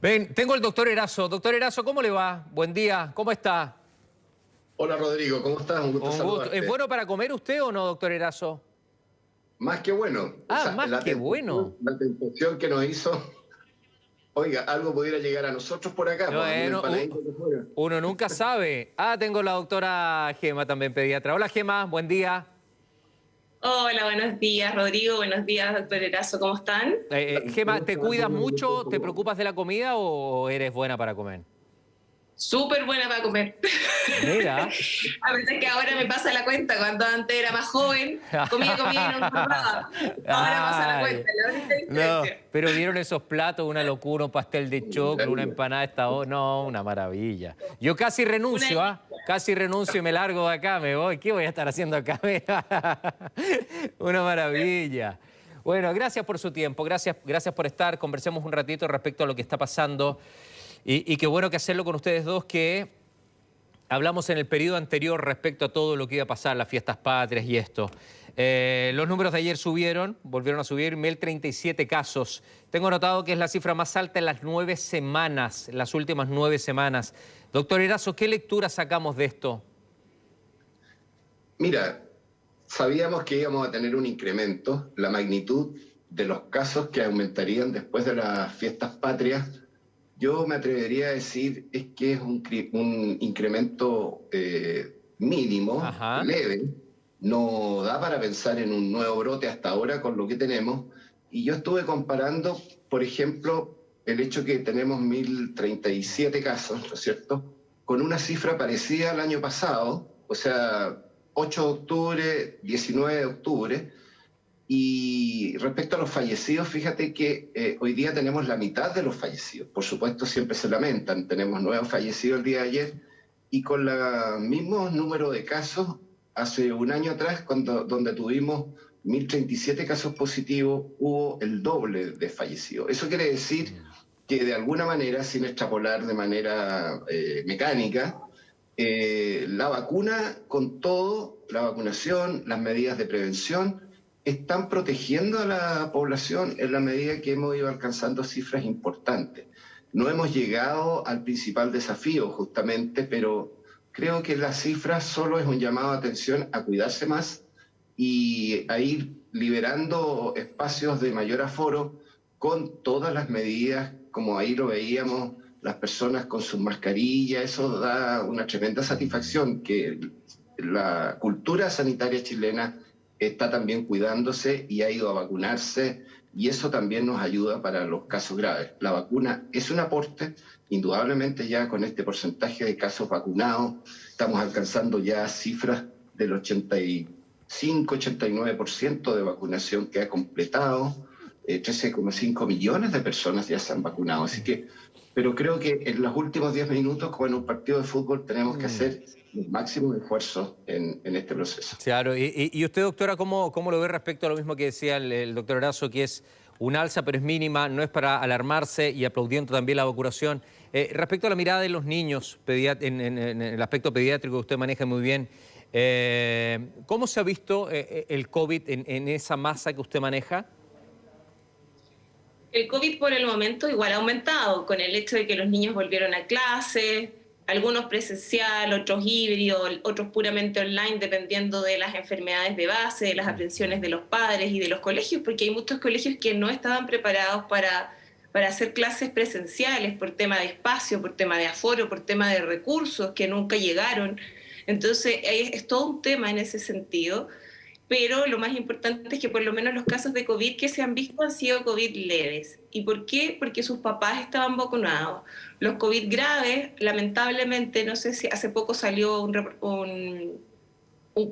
Ven, tengo el doctor Erazo. Doctor Erazo, ¿cómo le va? Buen día, ¿cómo está? Hola Rodrigo, ¿cómo estás? Un gusto Un gusto. ¿Es saludarte. bueno para comer usted o no, doctor Erazo? Más que bueno, o Ah, sea, más que bueno. la tentación que nos hizo, oiga, algo pudiera llegar a nosotros por acá, pues alguna Bueno, empanadita que fuera. uno nunca sabe. Ah, tengo la doctora Gema también pediatra. Hola Gema, buen día. Hola, buenos días, Rodrigo. Buenos días, doctor Erazo. ¿Cómo están? Gema, ¿te cuidas Un gusto mucho? ¿Te saludarte. preocupas de la comida o eres buena para comer? Súper buena para comer. Mira. A veces que ahora me pasa la cuenta. Cuando antes era más joven, comía y no engordaba. Ahora pasa la Ay, cuenta, la única no, diferencia. pero vieron esos platos, una locura, un pastel de choclo, una empanada esta hora. No, una maravilla. Yo casi Una renuncio, ¿ah? delicia. Casi renuncio y me largo de acá, me voy. ¿Qué voy a estar haciendo acá? Una maravilla. Bueno, gracias por su tiempo, gracias por estar. Conversemos un ratito respecto a lo que está pasando. Y qué bueno que hacerlo con ustedes dos, que hablamos en el periodo anterior respecto a todo lo que iba a pasar, las fiestas patrias y esto. Los números de ayer subieron, volvieron a subir, 1.037 casos. Tengo notado que es la cifra más alta en las 9 semanas, las últimas 9 semanas. Doctor Erazo, ¿qué lectura sacamos de esto? Mira, sabíamos que íbamos a tener un incremento, la magnitud de los casos que aumentarían después de las fiestas patrias. Yo me atrevería a decir es que es un incremento mínimo, Ajá. leve, no da para pensar en un nuevo brote hasta ahora con lo que tenemos. Y yo estuve comparando, por ejemplo, el hecho que tenemos 1.037 casos, ¿no es cierto?, con una cifra parecida al año pasado, o sea, 8 de octubre, 19 de octubre. Y respecto a los fallecidos, fíjate que hoy día tenemos la mitad de los fallecidos. Por supuesto, siempre se lamentan. Tenemos nuevos fallecidos el día de ayer y con el mismo número de casos, hace un año atrás, donde tuvimos 1.037 casos positivos, hubo el doble de fallecidos. Eso quiere decir que de alguna manera, sin extrapolar de manera mecánica, la vacuna, con todo, la vacunación, las medidas de prevención, están protegiendo a la población en la medida que hemos ido alcanzando cifras importantes. No hemos llegado al principal desafío, justamente, pero creo que las cifras solo es un llamado de atención a cuidarse más y a ir liberando espacios de mayor aforo con todas las medidas, como ahí lo veíamos, las personas con sus mascarillas. Eso da una tremenda satisfacción, que la cultura sanitaria chilena está también cuidándose y ha ido a vacunarse, y eso también nos ayuda para los casos graves. La vacuna es un aporte, indudablemente. Ya con este porcentaje de casos vacunados estamos alcanzando ya cifras del 85-89% de vacunación que ha completado. 13,5 millones de personas ya se han vacunado, así que, pero creo que en los últimos 10 minutos, como en un partido de fútbol, tenemos que hacer el máximo esfuerzo en este proceso. Claro, y usted, doctora, ¿cómo lo ve respecto a lo mismo que decía el doctor Erazo, que es un alza pero es mínima, no es para alarmarse, y aplaudiendo también la vacunación? Respecto a la mirada de los niños, en el aspecto pediátrico que usted maneja muy bien, ¿cómo se ha visto el COVID en esa masa que usted maneja? El COVID por el momento igual ha aumentado con el hecho de que los niños volvieron a clase, algunos presencial, otros híbridos, otros puramente online, dependiendo de las enfermedades de base, de las aprensiones de los padres y de los colegios, porque hay muchos colegios que no estaban preparados para hacer clases presenciales por tema de espacio, por tema de aforo, por tema de recursos que nunca llegaron. Entonces es todo un tema en ese sentido. Pero lo más importante es que por lo menos los casos de COVID que se han visto han sido COVID leves. ¿Y por qué? Porque sus papás estaban vacunados. Los COVID graves, lamentablemente, no sé si hace poco salió un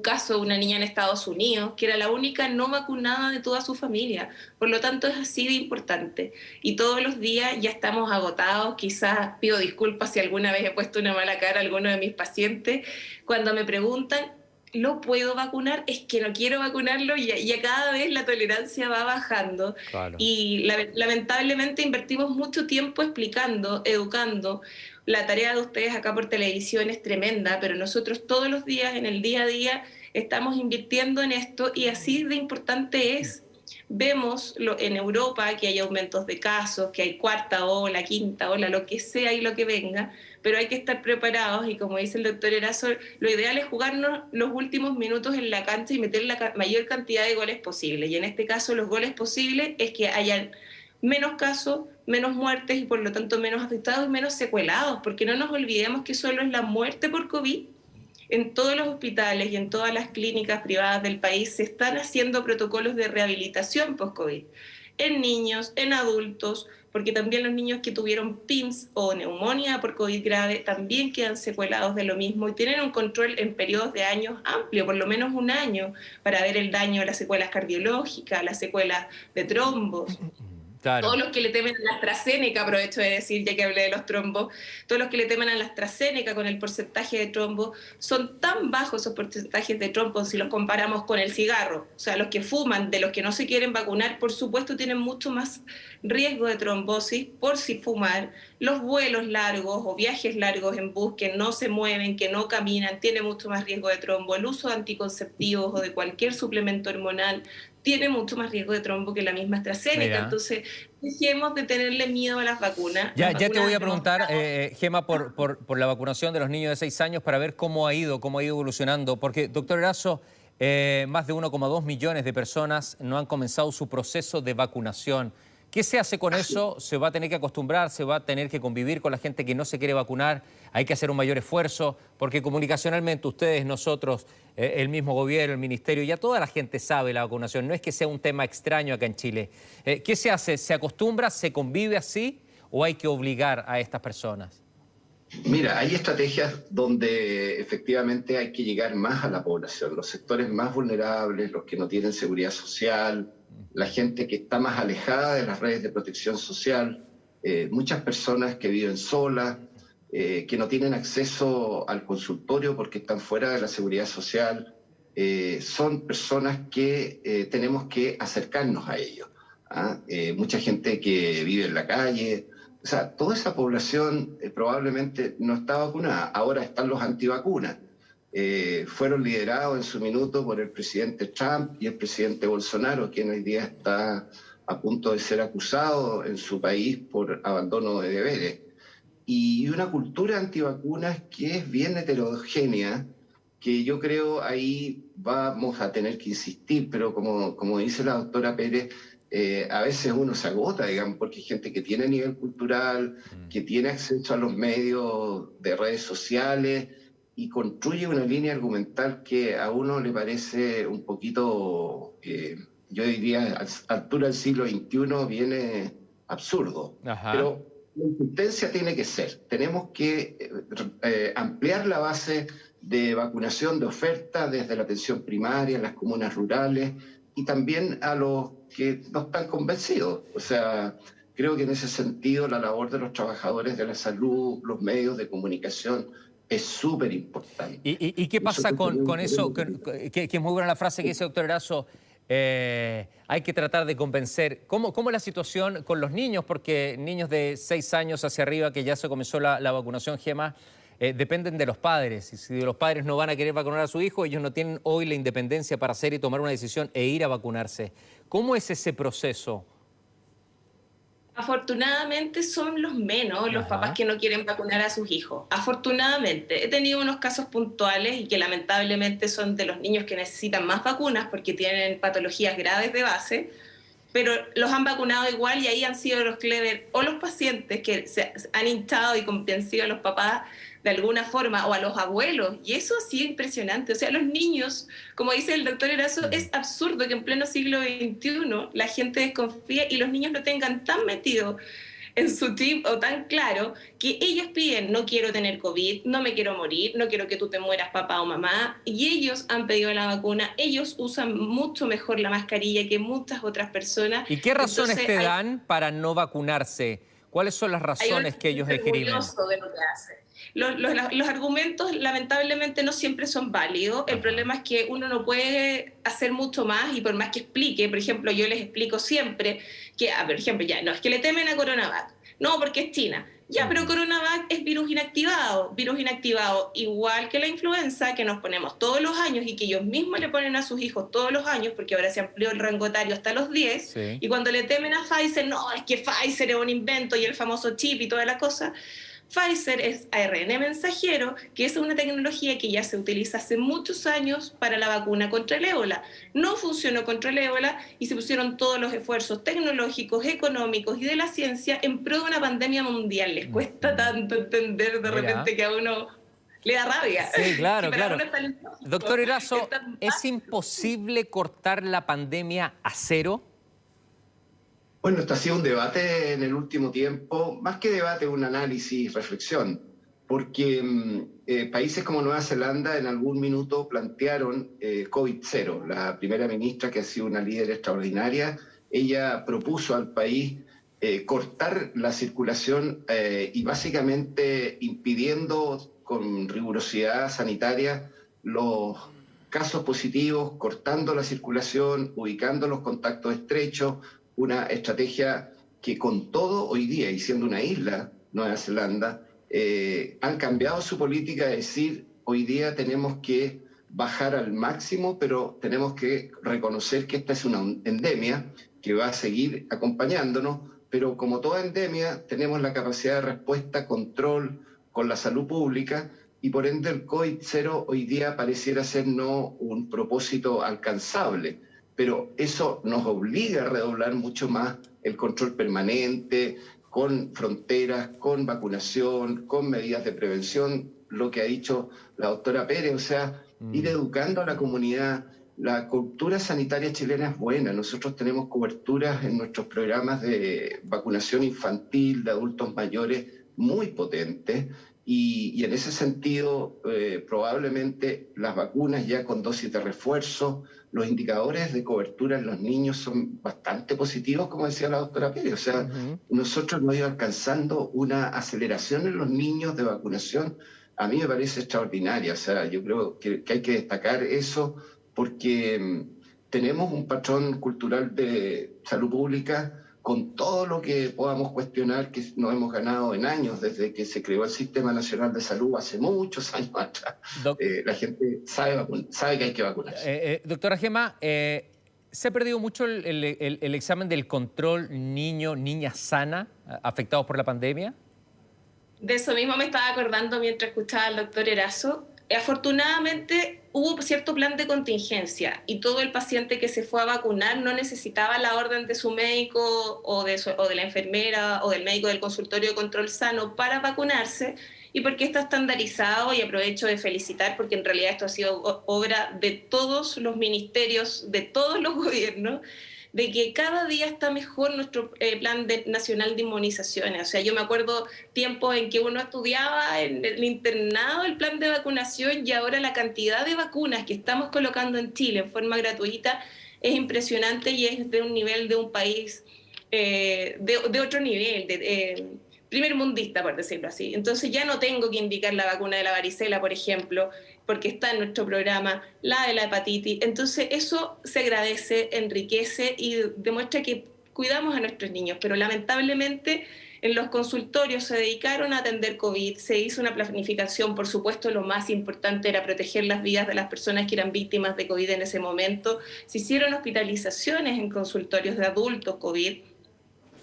caso de una niña en Estados Unidos que era la única no vacunada de toda su familia. Por lo tanto, es así de importante. Y todos los días ya estamos agotados. Quizás pido disculpas si alguna vez he puesto una mala cara a alguno de mis pacientes cuando me preguntan: ¿lo puedo vacunar? Es que no quiero vacunarlo, y a cada vez la tolerancia va bajando. Claro. Y lamentablemente invertimos mucho tiempo explicando, educando. La tarea de ustedes acá por televisión es tremenda, pero nosotros todos los días, en el día a día, estamos invirtiendo en esto, y así de importante es. Vemos en Europa que hay aumentos de casos, que hay cuarta ola, quinta ola, lo que sea y lo que venga, pero hay que estar preparados y como dice el doctor Erazo, lo ideal es jugarnos los últimos minutos en la cancha y meter la mayor cantidad de goles posible. Y en este caso los goles posibles es que hayan menos casos, menos muertes y por lo tanto menos afectados y menos secuelados, porque no nos olvidemos que solo es la muerte por COVID. En todos los hospitales y en todas las clínicas privadas del país se están haciendo protocolos de rehabilitación post-COVID. En niños, en adultos, porque también los niños que tuvieron PIMS o neumonía por COVID grave también quedan secuelados de lo mismo y tienen un control en periodos de años amplio, por lo menos un año, para ver el daño a las secuelas cardiológicas, las secuelas de trombos. Claro. Todos los que le temen a la AstraZeneca, aprovecho de decir, ya que hablé de los trombos, todos los que le temen a la AstraZeneca con el porcentaje de trombos, son tan bajos esos porcentajes de trombos si los comparamos con el cigarro. O sea, los que fuman, de los que no se quieren vacunar, por supuesto tienen mucho más riesgo de trombosis por si fumar. Los vuelos largos o viajes largos en bus que no se mueven, que no caminan, tiene mucho más riesgo de trombo. El uso de anticonceptivos o de cualquier suplemento hormonal tiene mucho más riesgo de trombo que la misma AstraZeneca. Mira. Entonces, dejemos de tenerle miedo a las vacunas. Ya Las te voy a vacunas preguntar, Gema, por la vacunación de los niños de 6 años para ver cómo ha ido evolucionando. Porque, doctor Erazo, más de 1,2 millones de personas no han comenzado su proceso de vacunación. ¿Qué se hace con eso? ¿Se va a tener que acostumbrar? ¿Se va a tener que convivir con la gente que no se quiere vacunar? ¿Hay que hacer un mayor esfuerzo? Porque comunicacionalmente ustedes, nosotros, el mismo gobierno, el ministerio, ya toda la gente sabe la vacunación. No es que sea un tema extraño acá en Chile. ¿Qué se hace? ¿Se acostumbra? ¿Se convive así? ¿O hay que obligar a estas personas? Mira, hay estrategias donde efectivamente hay que llegar más a la población, los sectores más vulnerables, los que no tienen seguridad social, la gente que está más alejada de las redes de protección social, muchas personas que viven solas, que no tienen acceso al consultorio porque están fuera de la seguridad social, son personas que tenemos que acercarnos a ellos. Mucha gente que vive en la calle. O sea, toda esa población probablemente no está vacunada. Ahora están los antivacunas. Fueron liderados en su minuto por el presidente Trump y el presidente Bolsonaro, quien hoy día está a punto de ser acusado en su país por abandono de deberes. Y una cultura antivacunas que es bien heterogénea, que yo creo ahí vamos a tener que insistir, pero como dice la doctora Pérez, a veces uno se agota, digamos, porque hay gente que tiene nivel cultural, que tiene acceso a los medios de redes sociales y construye una línea argumental que a uno le parece un poquito, yo diría, a altura del siglo XXI viene absurdo. Ajá. Pero la insistencia tiene que ser, tenemos que ampliar la base de vacunación, de oferta desde la atención primaria, en las comunas rurales, y también a los que no están convencidos. O sea, creo que en ese sentido la labor de los trabajadores de la salud, los medios de comunicación, es súper importante. ¿Y qué pasa con eso? Que es muy buena la frase que dice el doctor Erazo. Hay que tratar de convencer. ¿Cómo es la situación con los niños? Porque niños de 6 años hacia arriba, que ya se comenzó la vacunación, Gema, dependen de los padres. Y si los padres no van a querer vacunar a su hijo, ellos no tienen hoy la independencia para hacer y tomar una decisión e ir a vacunarse. ¿Cómo es ese proceso? Afortunadamente son los menos los papás que no quieren vacunar a sus hijos. Afortunadamente. He tenido unos casos puntuales y que lamentablemente son de los niños que necesitan más vacunas porque tienen patologías graves de base, pero los han vacunado igual y ahí han sido los clever o los pacientes que se han hinchado y convencido a los papás de alguna forma o a los abuelos, y eso ha sido impresionante. O sea, los niños, como dice el doctor Erazo, es absurdo que en pleno siglo XXI la gente desconfíe y los niños lo tengan tan metido en su chip o tan claro que ellos piden: no quiero tener COVID, no me quiero morir, no quiero que tú te mueras, papá o mamá, y ellos han pedido la vacuna, ellos usan mucho mejor la mascarilla que muchas otras personas. ¿Y qué razones te dan para no vacunarse? ¿Cuáles son las razones que ellos escriben? De lo que hace. Los argumentos lamentablemente no siempre son válidos. El problema es que uno no puede hacer mucho más, y por más que explique, por ejemplo, yo les explico siempre que, por ejemplo, ya, no, es que le temen a CoronaVac, no, porque es China. Ya, pero CoronaVac es virus inactivado, igual que la influenza, que nos ponemos todos los años y que ellos mismos le ponen a sus hijos todos los años, porque ahora se amplió el rango etario hasta los 10, Sí. y cuando le temen a Pfizer, no, es que Pfizer es un invento y el famoso chip y toda la cosa. Pfizer es ARN mensajero, que es una tecnología que ya se utiliza hace muchos años para la vacuna contra el ébola. No funcionó contra el ébola y se pusieron todos los esfuerzos tecnológicos, económicos y de la ciencia en pro de una pandemia mundial. Les cuesta tanto entender de repente que a uno le da rabia. Sí, claro, que para claro. uno es tan lógico. Doctor Erazo, tan ¿es imposible cortar la pandemia a cero? Bueno, este ha sido un debate en el último tiempo, más que debate, un análisis, reflexión, porque países como Nueva Zelanda en algún minuto plantearon COVID-0. La primera ministra, que ha sido una líder extraordinaria, ella propuso al país cortar la circulación y básicamente impidiendo con rigurosidad sanitaria los casos positivos, cortando la circulación, ubicando los contactos estrechos, una estrategia que con todo hoy día, y siendo una isla, Nueva Zelanda, han cambiado su política de decir, hoy día tenemos que bajar al máximo, pero tenemos que reconocer que esta es una endemia que va a seguir acompañándonos, pero como toda endemia tenemos la capacidad de respuesta, control con la salud pública, y por ende el COVID-0 hoy día pareciera ser no un propósito alcanzable, pero eso nos obliga a redoblar mucho más el control permanente, con fronteras, con vacunación, con medidas de prevención, lo que ha dicho la doctora Pérez, o sea, ir educando a la comunidad. La cultura sanitaria chilena es buena, nosotros tenemos coberturas en nuestros programas de vacunación infantil, de adultos mayores, muy potentes, y en ese sentido probablemente las vacunas ya con dosis de refuerzo, los indicadores de cobertura en los niños son bastante positivos, como decía la doctora Pérez. O sea, nosotros hemos ido alcanzando una aceleración en los niños de vacunación. A mí me parece extraordinaria. O sea, yo creo que hay que destacar eso porque tenemos un patrón cultural de salud pública con todo lo que podamos cuestionar, que nos hemos ganado en años, desde que se creó el Sistema Nacional de Salud hace muchos años atrás. La gente sabe que hay que vacunarse. Doctora Gema, ¿se ha perdido mucho el examen del control niño-niña sana afectados por la pandemia? De eso mismo me estaba acordando mientras escuchaba al doctor Erazo. Afortunadamente hubo cierto plan de contingencia y todo el paciente que se fue a vacunar no necesitaba la orden de su médico o de la enfermera o del médico del consultorio de control sano para vacunarse, y porque está estandarizado, y aprovecho de felicitar porque en realidad esto ha sido obra de todos los ministerios, de todos los gobiernos, de que cada día está mejor nuestro plan nacional de inmunizaciones. O sea, yo me acuerdo tiempos en que uno estudiaba en el internado el plan de vacunación, y ahora la cantidad de vacunas que estamos colocando en Chile en forma gratuita es impresionante y es de un nivel de un país, de otro nivel, primer mundista, por decirlo así. Entonces ya no tengo que indicar la vacuna de la varicela, por ejemplo, porque está en nuestro programa, la de la hepatitis. Entonces eso se agradece, enriquece y demuestra que cuidamos a nuestros niños, pero lamentablemente en los consultorios se dedicaron a atender COVID, se hizo una planificación, por supuesto lo más importante era proteger las vidas de las personas que eran víctimas de COVID en ese momento, se hicieron hospitalizaciones en consultorios de adultos COVID,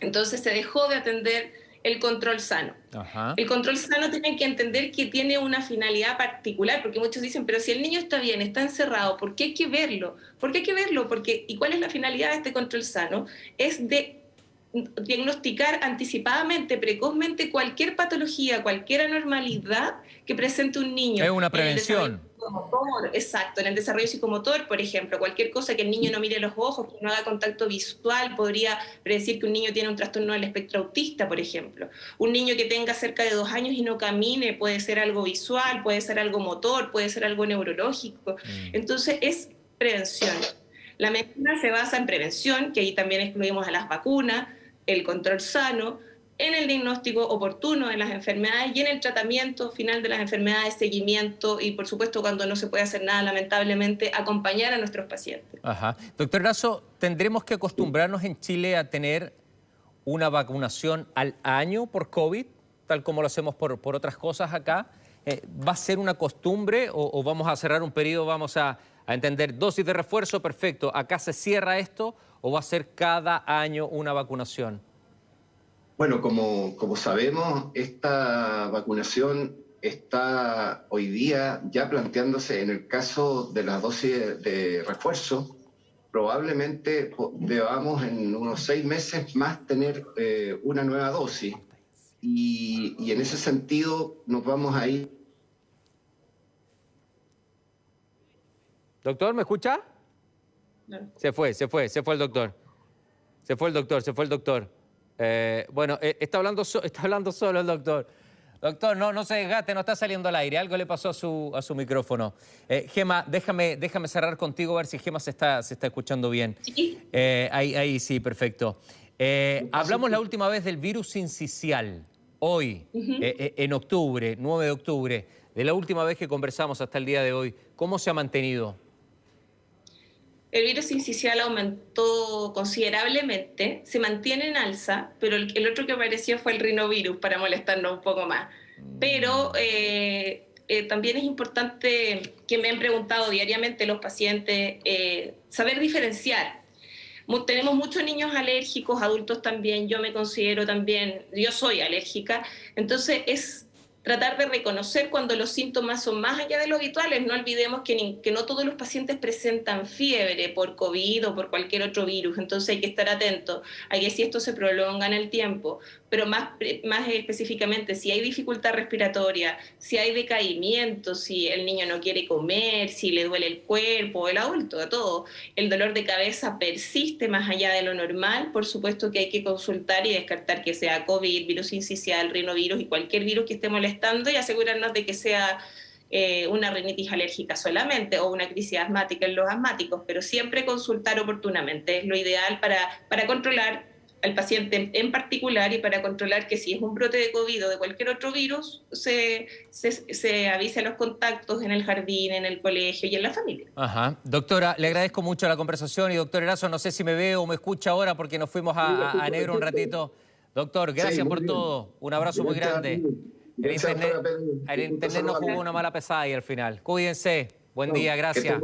entonces se dejó de atender el control sano. Ajá. El control sano tienen que entender que tiene una finalidad particular, porque muchos dicen, pero si el niño está bien, está encerrado, ¿por qué hay que verlo? ¿Por qué hay que verlo? ¿Y cuál es la finalidad de este control sano? Es de diagnosticar anticipadamente, precozmente, cualquier patología, cualquier anormalidad que presente un niño. Es una prevención. Motor, exacto, en el desarrollo psicomotor, por ejemplo, cualquier cosa que el niño no mire los ojos, que no haga contacto visual, podría predecir que un niño tiene un trastorno del espectro autista, por ejemplo. Un niño que tenga cerca de 2 años y no camine puede ser algo visual, puede ser algo motor, puede ser algo neurológico. Entonces es prevención. La medicina se basa en prevención, que ahí también excluimos a las vacunas, el control sano, en el diagnóstico oportuno de las enfermedades y en el tratamiento final de las enfermedades, seguimiento y, por supuesto, cuando no se puede hacer nada, lamentablemente, acompañar a nuestros pacientes. Ajá. Doctor Erazo, ¿tendremos que acostumbrarnos en Chile a tener una vacunación al año por COVID? tal como lo hacemos por otras cosas acá? ¿Va a ser una costumbre o vamos a cerrar un periodo, vamos a entender dosis de refuerzo, perfecto, acá se cierra esto, o va a ser cada año una vacunación? Bueno, como sabemos, esta vacunación está hoy día ya planteándose en el caso de las dosis de refuerzo. Probablemente debamos en unos 6 meses más tener una nueva dosis y en ese sentido nos vamos a ir. ¿Doctor, me escucha? No. Se fue el doctor. Se fue el doctor. Bueno, está hablando solo el doctor. Doctor, no se desgaste, no está saliendo al aire. Algo le pasó a su micrófono. Gema, déjame cerrar contigo, a ver si Gema se está escuchando bien. Sí. Ahí sí, perfecto. Hablamos la última vez del virus sincicial, hoy, en octubre, 9 de octubre. De la última vez que conversamos hasta el día de hoy, ¿cómo se ha mantenido? El virus sincicial aumentó considerablemente, se mantiene en alza, pero el otro que apareció fue el rinovirus para molestarnos un poco más. Pero también es importante, que me han preguntado diariamente los pacientes, saber diferenciar. Tenemos muchos niños alérgicos, adultos también, yo me considero también, yo soy alérgica, entonces es tratar de reconocer cuando los síntomas son más allá de lo habituales. No olvidemos que no todos los pacientes presentan fiebre por COVID o por cualquier otro virus, entonces hay que estar atentos a que si esto se prolonga en el tiempo, pero más específicamente si hay dificultad respiratoria, si hay decaimiento, si el niño no quiere comer, si le duele el cuerpo, el adulto, de todo, el dolor de cabeza persiste más allá de lo normal, por supuesto que hay que consultar y descartar que sea COVID, virus sincicial, rinovirus y cualquier virus que esté molestando y asegurarnos de que sea una rinitis alérgica solamente o una crisis asmática en los asmáticos, pero siempre consultar oportunamente es lo ideal para controlar al paciente en particular y para controlar que si es un brote de COVID o de cualquier otro virus, se avise a los contactos en el jardín, en el colegio y en la familia. Ajá. Doctora, le agradezco mucho la conversación y doctor Erazo, no sé si me ve o me escucha ahora porque nos fuimos a negro un ratito. Doctor, gracias por todo. Un abrazo muy grande. El internet nos jugó una mala pesada ahí al final. Cuídense. Buen día, gracias.